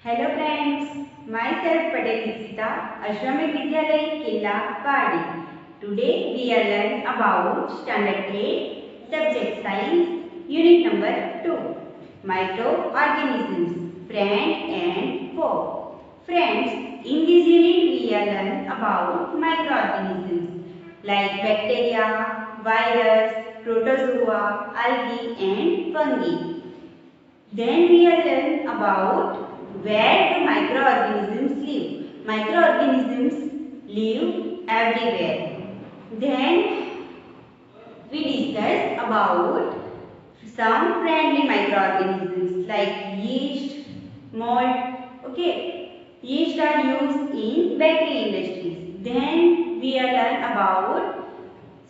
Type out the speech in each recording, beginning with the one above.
Hello friends, myself Patel Dixita, Ashramik Vidyalaya, Kela, Padi. Today we are learn about Standard 8, Subject Science, Unit number 2, Microorganisms, Friend and Foe. Friends, in this unit we are learn about microorganisms like bacteria, virus, protozoa, algae and fungi. Then we will learn about where the microorganisms live. Microorganisms live everywhere. Then we discuss about some friendly microorganisms like yeast, mold. Okay, yeast are used in bakery industries. Then we will learn about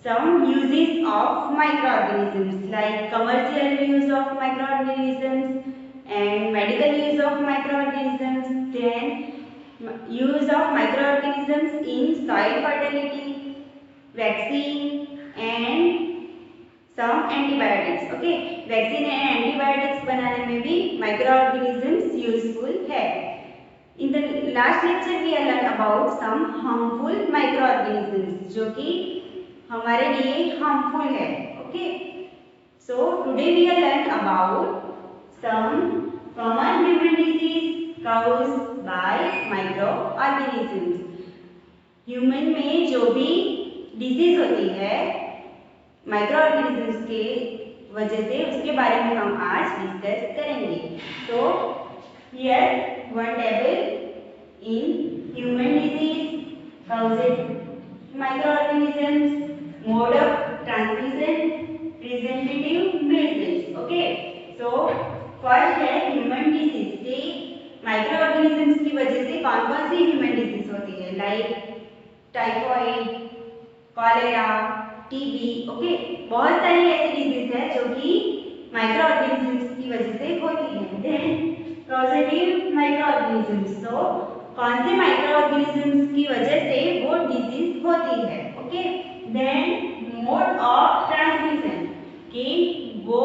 some uses of microorganisms like commercial use of microorganisms and medical use of microorganisms, then use of microorganisms in soil fertility, vaccine and some antibiotics. Okay, vaccine and antibiotics बनाने में भी microorganisms useful है. In the last lecture we learned about some harmful microorganisms जो कि हमारे लिए harmful है. Okay, so today we learn about some common human disease caused by microorganisms. Human में जो भी डिजीज होती है माइक्रोऑर्गेनिजम्स के वजह से उसके बारे में हम आज डिस्कस करेंगे. तो here one table in human disease caused microorganisms, mode of transmission, presentative measures. Okay, so first है ह्यूमन डिजीज. से माइक्रोऑर्गेनिजम्स की वजह से कौन कौन सी ह्यूमन डिजीज होती है like typhoid, cholera, TB. Okay, बहुत सारी ऐसी डिजीज है जो कि माइक्रोऑर्गेनिजम्स की वजह से होती है. देन पॉजिटिव माइक्रोऑर्गेनिजम्स, तो कौन से माइक्रोऑर्गेनिजम्स की वजह से वो डिजीज होती है. Okay, then mode of transmission, कि वो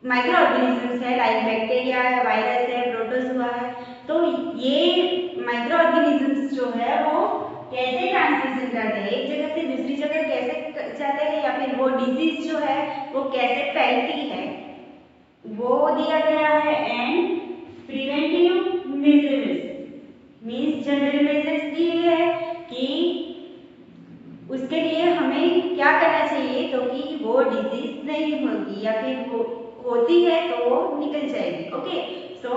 माइक्रोऑर्गेनिजम्स है लाइक बैक्टीरिया है, वायरस है, प्रोटोजोआ है, तो ये माइक्रोऑर्गेनिजम्स जो है वो कैसे ट्रांसमिशन करते हैं, एक जगह से दूसरी जगह कैसे जाते हैं, या फिर वो डिजीज जो है वो कैसे फैलती है, वो दिया गया है. And preventive measures means general measures दिए हैं कि उसके लिए हमें क्या करना चाहिए तो कि वो डिजीज नहीं होगी, या फिर वो होती है तो वो निकल जाएगी. Okay, so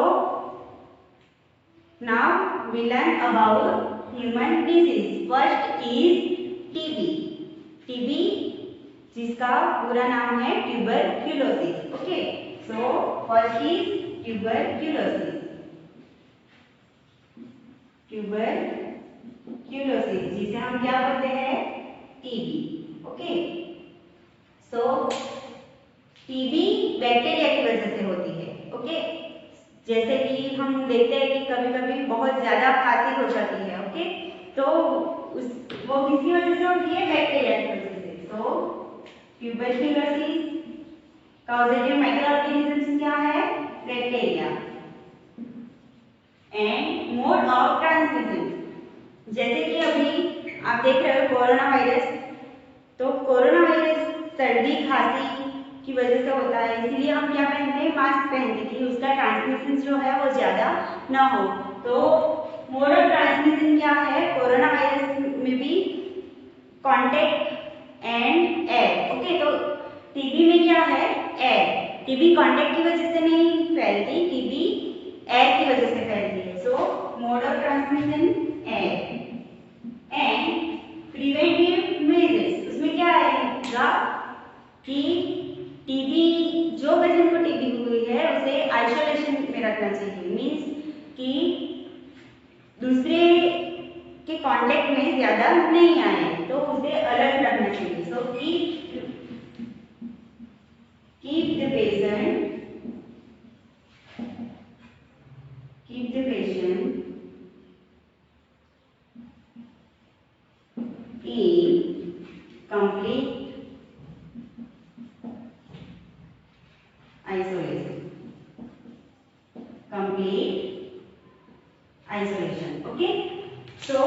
now we learn about human disease. First is TB. TB जिसका पूरा नाम है tuberculosis. Okay, so first is tuberculosis. Tuberculosis जिसे हम क्या बोलते हैं, TB. Okay, so TB bacteria की वजह से होती है. ओके, जैसे कि हम देखते हैं कि कभी कभी बहुत ज्यादा खांसी हो जाती है. ओके, तो वो किसकी वजह से होती है, बैक्टीरिया की वजह से. तो ट्यूबरक्यूलोसिस कॉजेटिव माइक्रोऑर्गेनिजम्स क्या है, bacteria. And mode of transmission, जैसे कि अभी आप देख रहे हो कोरोना वायरस, तो कोरोना वायरस सर्दी खांसी की वजह से होता है, इसीलिए हम क्या पहनते हैं, मास्क पहनते हैं कि उसका ट्रांसमिशन जो है वो ज्यादा ना हो. तो मोड ऑफ ट्रांसमिशन क्या है, कोरोना वायरस में भी कांटेक्ट एंड एयर. ओके, तो टीबी में क्या है, एयर. टीबी कांटेक्ट की वजह से नहीं फैलती, टीबी एयर की वजह से फैलती है. सो mode of transmission air. And preventive measures, उसमें क्या आएगा कि टीबी जो पेशेंट को टीबी हुई है उसे आइसोलेशन में रखना चाहिए, मींस कि दूसरे के कांटेक्ट में ज्यादा नहीं आए, तो उसे अलग रखना चाहिए. सो keep the patient in complete isolation. complete isolation. Okay, so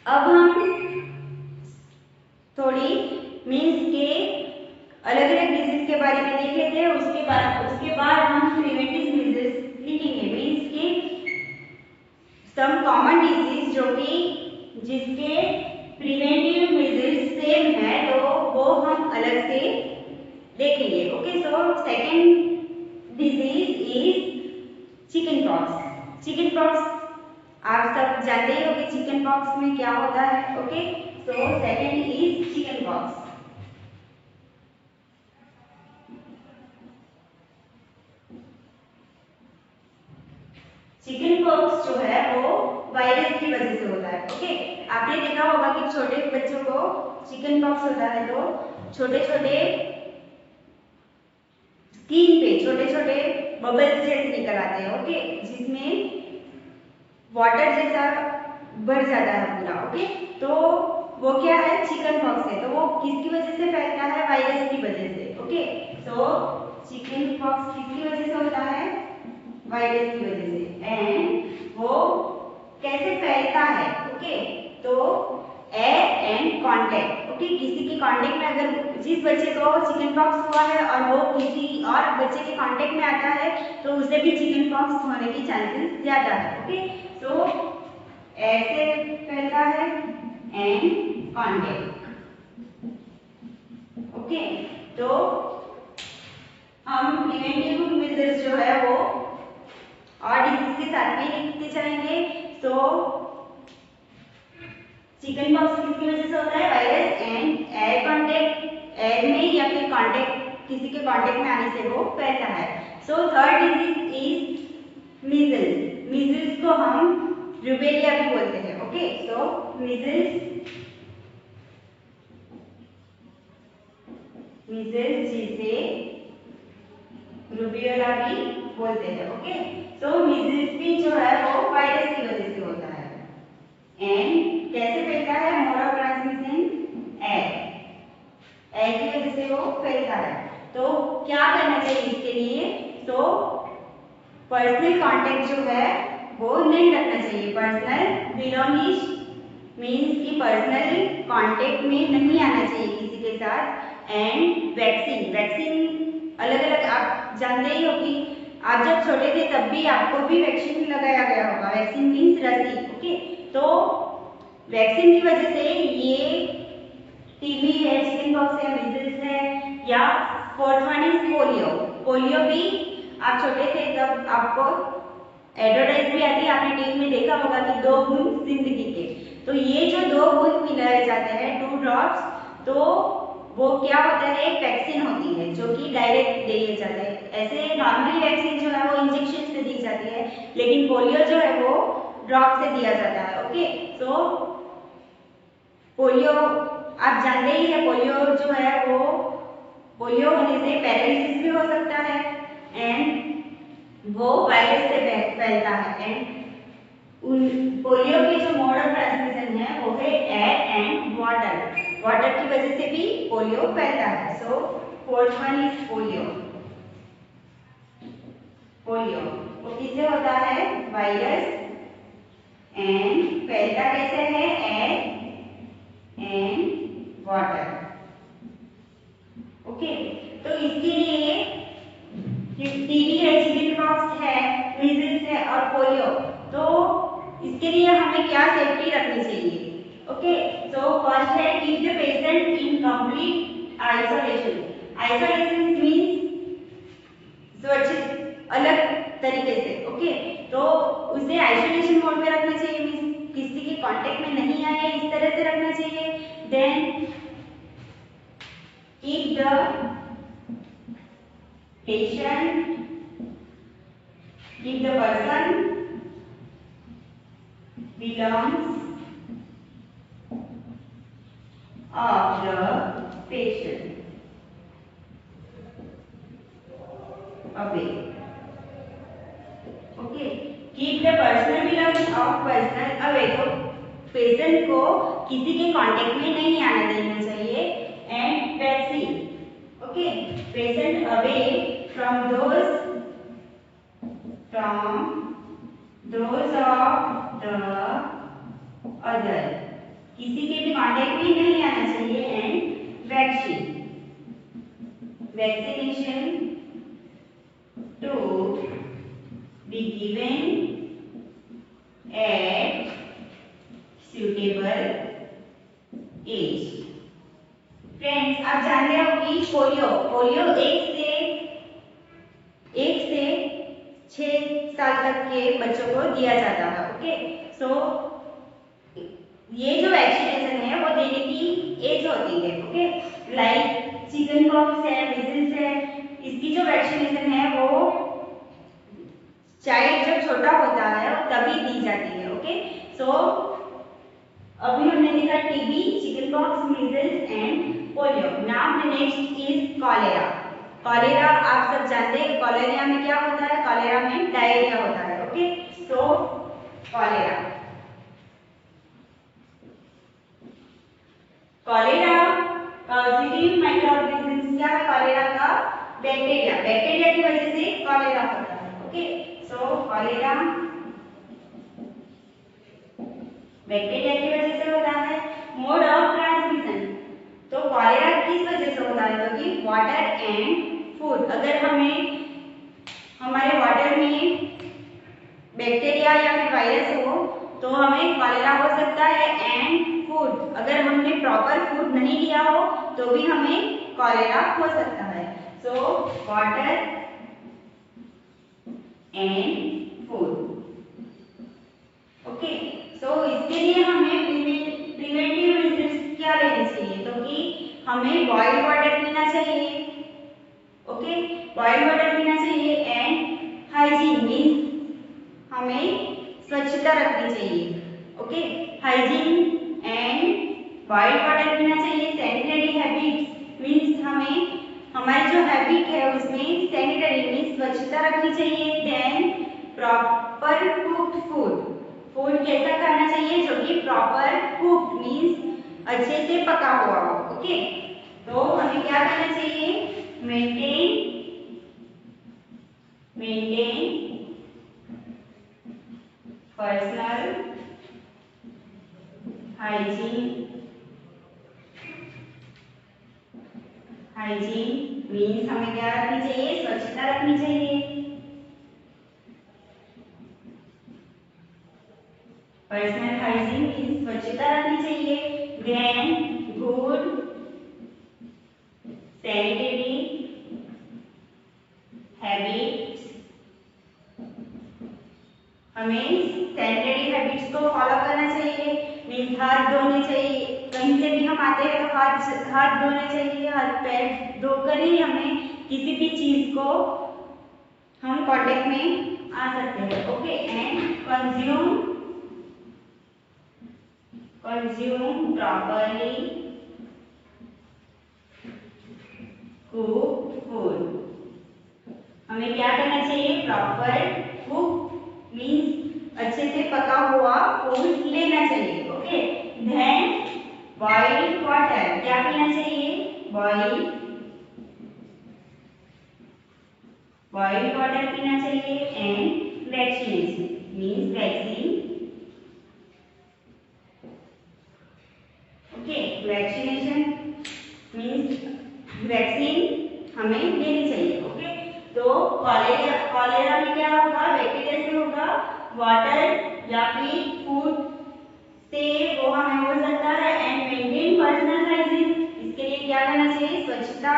अब हम थोड़ी मीन्स के अलग अलग डिजीज के बारे में देख लेते हैं। उसके बाद हम प्रिवेंटिव मेजर्स लिखेंगे। मीन्स के सम कॉमन डिजीज जो कि जिसके प्रिवेंटिव मेजर्स सेम है तो वो हम अलग से देखेंगे। Okay, so second disease is chicken pox. Chicken pox आप सब जानते ही हो कि चिकन पॉक्स में क्या होता है। Okay, so second is chicken pox. Chicken pox जो है वो वायरस की वजह से होता है। ओके, आपने देखा होगा कि छोटे बच्चों को चिकन पॉक्स होता है तो छोटे छोटे स्किन पे छोटे छोटे बबल्स जैसे निकल आते हैं। ओके, जिसमें वाटर जैसा भर जाता है पूरा। ओके, तो वो क्या है, चिकन पॉक्स है। तो वो किसकी वजह से फैलता है, वायरस की वजह से। ओके, तो चिकन पॉक्स किसकी वजह से होता है, वायरस की वजह से। एंड वो कैसे फैलता है, ओके, तो एयर एंड कांटेक्ट। ओके, किसी के कांटेक्ट में अगर जिस बच्चे को चिकन पॉक्स हुआ है और वो किसी और बच्चे के कांटेक्ट में आता है तो उसे भी चिकन पॉक्स होने की चांसेस ज्यादा है। ओके, तो एयर से फैलता है एंड कांटेक्ट। ओके, तो हम प्रिवेंटिव मेजर्स जो है वो और डिजीज के साथ भी लिखते जाएंगे। तो चिकन पॉक्स किसकी वजह से होता है, virus and air contact, air में या फिर कांटेक्ट किसी के कांटेक्ट में आने से वो फैलता है। So third disease is measles. Measles को हम रूबेलिया भी बोलते हैं। ओके, सो मीजल्स जिसे रूबेला भी बोलते हैं। ओके, तो मीजल्स भी जो है वो वायरस की वजह से होता है। एंड कैसे फैलता है, मोड ऑफ ट्रांसमिशन एयर की वजह से वो फैलता है। तो क्या करना चाहिए इसके लिए, तो पर्सनल कांटेक्ट जो है वो नहीं रखना चाहिए। पर्सनल बिलोंगिंग मीन्स कि पर्सनल कांटेक्ट में नहीं आना चाहिए किसी के साथ। एंड वैक्सीन अलग अलग आप जानते ही हो कि आप जब छोटे थे तब भी आपको भी वैक्सीन लगाया गया होगा। वैक्सीन मीन्स रसी। ओके, तो वैक्सीन की वजह से ये टीबी है, चिकन पॉक्स है, मीजल्स है, या fourth one is polio. Polio भी आप छोटे थे तब आपको एडवर्टाइज भी आती है, आपने टीवी में देखा होगा कि 2 बूंद जिंदगी के। तो ये जो 2 बूंद पिलाए जाते हैं, 2 ड्रॉप्स, तो वो क्या होता है, एक वैक्सीन होती है जो कि डायरेक्ट दिए जाते हैं। ऐसे नॉर्मली वैक्सीन जो है वो इंजेक्शन से दी जाती है, लेकिन पोलियो जो है वो ड्रॉप से दिया जाता है। ओके, तो पोलियो आप जानते ही है, पोलियो जो है वो पोलियो होने से पैरालिसिस भी हो सकता है एंड वो वायरस से फैलता है। एंड पोलियो के जो मोड ऑफ ट्रांसमिशन है वो है एयर एंड वाटर। वाटर की वजह से भी पोलियो फैलता है। So fourth one is polio. Polio वो किससे होता है, वायरस, एंड फैलता कैसे है, एयर एंड वाटर। ओके, तो इसके लिए टीबी है, चिकन पॉक्स है, मीजल्स है और पोलियो, तो इसके लिए हमें क्या सेफ्टी रखनी चाहिए। ओके, सो फर्स्ट है keep the patient in complete isolation. Isolation means सुरक्षित अलग तरीके से। ओके, तो उसे आइसोलेशन मोड में रखना चाहिए, मींस किसी के कांटेक्ट में नहीं आए इस तरह से रखना चाहिए। Then keep the patient, if the person belongs of the patient away. Okay, keep the personal belongings of person away. तो पेशेंट को किसी के कांटेक्ट में नहीं आने देना चाहिए। And vaccine, okay, patient away from from those of the other, किसी के भी कांटेक्ट में नहीं आना चाहिए। And vaccine, vaccination to be given at suitable age। Friends, आप जानते हो कि पोलियो एक से 6 साल तक के बच्चों को दिया जाता है। ओके, सो ये जो वैक्सीनेशन है वो देने की एज होती है। ओके, लाइक चिकन पॉक्स है, मीजल्स है, इसकी जो वैक्सीनेशन है वो चाइल्ड जब छोटा होता है तभी दी जाती है। ओके, सो अभी हमने देखा TB, chicken pox, measles and polio. Now the next is cholera. Cholera आप सब जानते हैं, कॉलेरा में क्या होता है? कॉलेरा में डायरिया होता है। ओके, सो कॉलेरा पॉजिटिव माइक्रोऑर्गेनिज्म क्या है? कॉलेरा का बैक्टीरिया की वजह से कॉलेरा होता है। ओके, सो कॉलेरा बैक्टीरिया की वजह से होता है। मोड ऑफ ट्रांसमिशन, तो कॉलेरा किस वजह से होता है? क्योंकि वाटर एंड फूड, अगर हमारे वाटर में बैक्टीरिया या फिर वायरस हो तो हमें कॉलेरा हो सकता है। एंड फूड, अगर हमने प्रॉपर फूड नहीं लिया हो तो भी हमें कॉलेरा हो सकता है। So water and food. Okay, so इसके लिए हमें प्रिवेंटिव मेजर्स क्या लेने चाहिए? तो कि हमें बॉइल्ड वाटर पीना चाहिए। ओके, बॉइल्ड वाटर पीना चाहिए। एंड हाइजीन मीन्स हमें स्वच्छता रखनी चाहिए। Okay, hygiene and boiled water पीना चाहिए। सैनिटरी हैबिट्स मीन्स हमें हमारी जो हैबिट है उसमें सैनिटरी मीन्स स्वच्छता रखनी चाहिए। देन प्रॉपर कुक्ड फूड कैसा खाना चाहिए? जो कि प्रॉपर कुक्ड मीन्स अच्छे से पका हुआ हो। ओके, तो हमें क्या करना चाहिए? मेंटेन पर्सनल हाइजीन मीन्स हमें क्या रखनी चाहिए? स्वच्छता रखनी चाहिए। पर्सनल हाइजीन मीन्स स्वच्छता रखनी चाहिए। देन गुड सैनिटरी हैबिट्स, हमें सैनिटरी हैबिट्स को फॉलो करना चाहिए। मीन्स हाथ धोने चाहिए, कहीं से भी हम आते हैं तो हाथ धोने चाहिए। हाथ पैर धोकर ही हमें किसी भी चीज को हम कांटेक्ट में आ सकते हैं। Okay, and consume properly cook food, हमें क्या करना चाहिए? प्रॉपर कुक मीन्स अच्छे से पका हुआ फूड लेना चाहिए। ओके, देन बॉइल्ड वाटर, क्या पीना चाहिए? बॉइल्ड वाटर पीना चाहिए। And vaccination means vaccine. Okay, vaccination means vaccine हमें लेनी चाहिए। ओके, तो कॉलेरा में क्या होगा? बैक्टीरिया से होगा। वाटर या फिर फूड से वो हमें हो सकता है। एंड मेंटेन पर्सनल हाइजीन, इसके लिए क्या करना चाहिए? स्वच्छता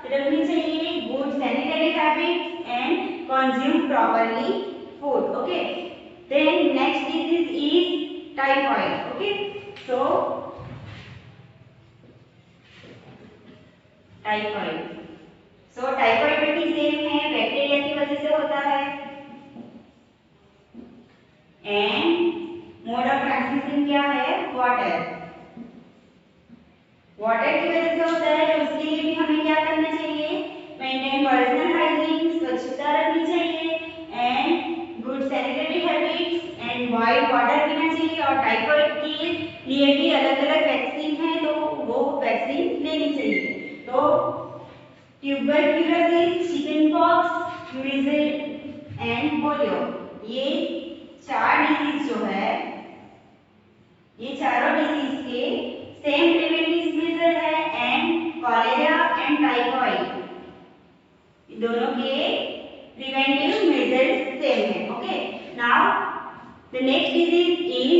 रखनी चाहिए। Good sanitary habits and consume properly food. Okay, then next disease is typhoid. Okay, so typhoid में भी सेम है, बैक्टीरिया की वजह से होता है। एंड मोड ऑफ ट्रांसमिशन क्या है? वाटर की वजह से होता है। तो उसके लिए भी हमें क्या करना चाहिए? मेंटेन पर्सनल हाइजीन, स्वच्छता रखनी चाहिए। And good sanitary habits and boiled water पीना चाहिए। और टाइफाइड के लिए भी अलग अलग वैक्सीन है, तो वो वैक्सीन लेनी चाहिए। तो tuberculosis, chicken pox, measles and polio, दोनों के प्रिवेंटिव मेजर्स सेम है। Okay, now the next disease is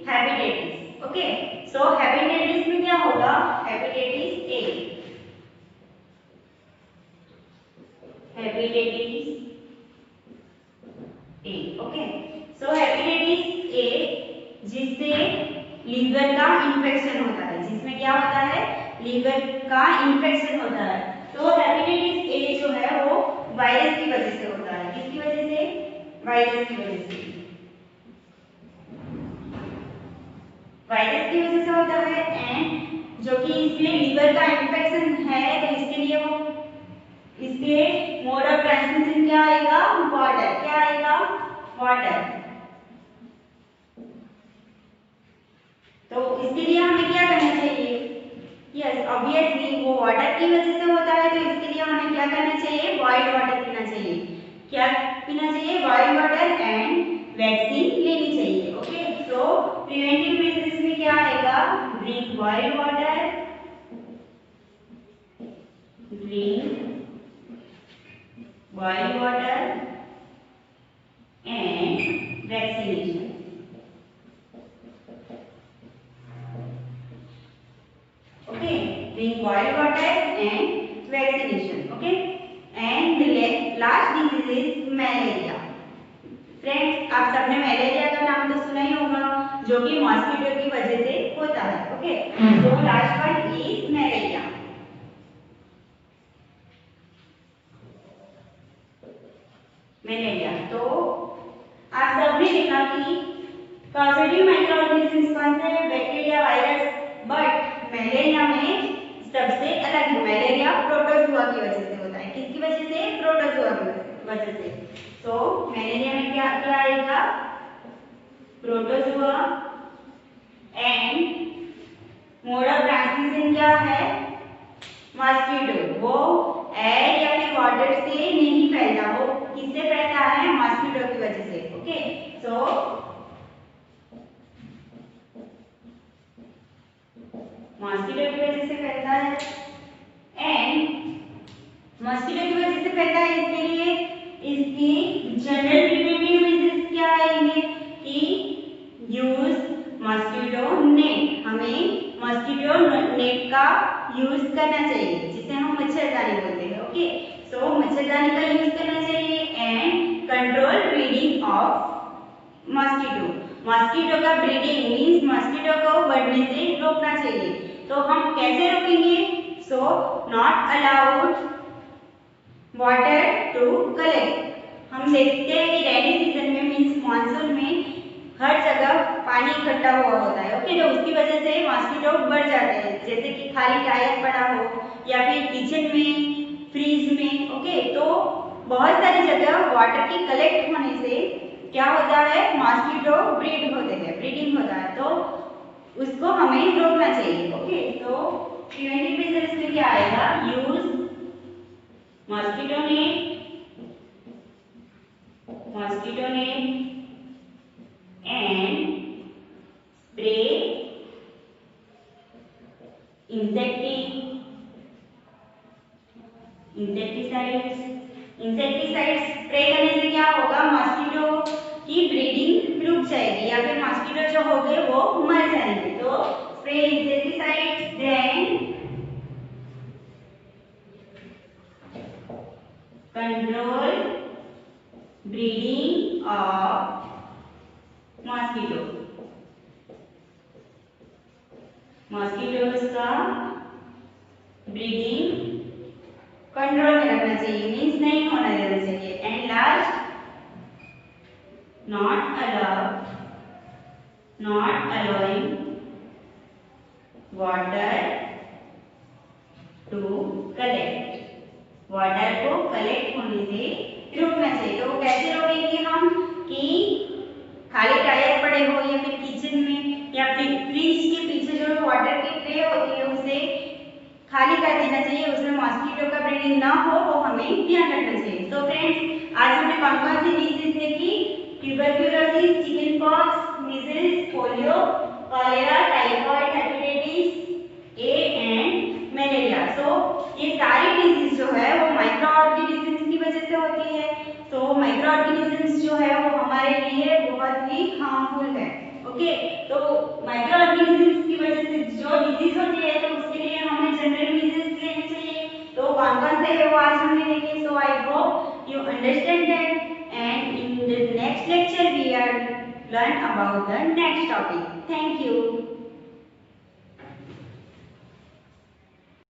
hepatitis. Okay, so hepatitis में क्या होगा? Hepatitis A, hepatitis A. Okay, so hepatitis A जिससे लीवर का इन्फेक्शन होता है, जिसमें क्या होता है? लीवर का इन्फेक्शन होता है। तो हेपेटाइटिस ए जो है वो वायरस की वजह से होता है। किसकी वजह से? वायरस की वजह से। वायरस की वजह से होता है, एंड जो कि इसमें लीवर का इन्फेक्शन है, तो इसके लिए वो इसके मोड ऑफ ट्रांसमिशन क्या आएगा? वाटर। क्या आएगा? वाटर। तो इसके लिए हमें क्या करना चाहिए? यस, ऑब्वियसली वो वाटर की वजह से होता है, तो इसके लिए हमें क्या करना चाहिए? बॉइल्ड वाटर पीना चाहिए। क्या पीना चाहिए? बॉइल्ड वाटर एंड वैक्सीन लेनी चाहिए। ओके, सो प्रिवेंटिव मेजर्स में क्या आएगा? Drink boiled water, drink boiled water and vaccination. Okay, drink boiled water and vaccination. Okay, and the last disease is malaria. Friends, आप सबने मलेरिया का नाम तो सुना ही होगा, जो कि मॉस्किटो की वजह से होता है। ओके, तो last one is malaria. Malaria, तो आप सबने देखा कि पॉजिटिव माइक्रो ऑर्गेनिजम्स कौन से? बैक्टीरिया, वायरस, बट मलेरिया में सबसे अलग है। मलेरिया प्रोटोजुआ की वजह से होता है। किसकी वजह से? प्रोटोजुआ की वजह से। तो मलेरिया में क्या क्या आएगा? Protozoa, and mode of transmission क्या है? मॉस्किटो। वो एयर या फिर वाटर से नहीं फैलता, वो किससे फैलता है? मॉस्किटो की वजह से। ओके, सो मॉस्किटो की वजह से फैलता है, एंड मॉस्किटो की वजह से फैलता है, इसके लिए इसकी जनरल प्रिवेंटिव मेजर्स क्या आएंगे? कि यूज मॉस्किटो नेट। हमें मॉस्किटो नेट का यूज करना चाहिए, जिसे हम मच्छरदानी बोलते हैं। ओके, सो मच्छरदानी का यूज करना चाहिए, and control breeding of mosquito. Mosquito का ब्रीडिंग मींस मॉस्किटो को बढ़ने से रोकना चाहिए। तो हम कैसे रोकेंगे? So not allowed water to collect. हम देखते हैं कि रेनी सीजन में मींस मानसून में हर जगह पानी इकट्ठा हुआ होता है। ओके, तो उसकी वजह से मॉस्किटो बढ़ जाते हैं, जैसे कि खाली टायर पड़ा हो या फिर किचन में, फ्रीज में। ओके, तो बहुत सारी जगह वाटर की कलेक्ट होने से क्या होता है? मॉस्किटो ब्रीड होते हैं, ब्रीडिंग होता है, तो उसको हमें रोकना चाहिए। ओके, तो प्रिवेंटिव मेजर्स में क्या आएगा? Use mosquito net, mosquito net and spray insecticides. Insecticides spray करने से क्या होगा? मॉस्किटो की ब्रीडिंग रुक जाएगी, या फिर मॉस्किटो जो हो गए वो मर जाएंगे। तो spray insecticides, then control breeding of mosquito. Mosquitoes का ब्रीडिंग कंट्रोल में रखना चाहिए, मीन्स नहीं होने देना चाहिए। And last, not allowing water to collect. Water को कलेक्ट होने से रोकना चाहिए। तो कैसे रोकेंगे हम? कि खाली टायर पड़े हो या फिर किचन में या फिर फ्रिज के पीछे जो वाटर की ट्रे होती है उसे खाली कर देना चाहिए, उसमें मॉस्किटो का ब्रीडिंग ना हो, वो हमें ध्यान रखना चाहिए। तो फ्रेंड्स, आज हमने कौन-कौन सी डिजीज देखी? Tuberculosis, chickenpox, measles, polio, cholera, typhoid, hepatitis A and malaria. So ये सारी डिजीज जो है वो माइक्रो ऑर्गेनिजम्स की हार्मफुल है। ओके, तो माइक्रो ऑर्गेनिजम्स की वजह से जो डिजीज होती है तो उसके लिए हमें जनरल मेजर्स लेने चाहिए। तो कौन-कौन से है वो आज हमने देखे। So I hope you understand that, and in the next lecture we are learn about the next topic. Thank you.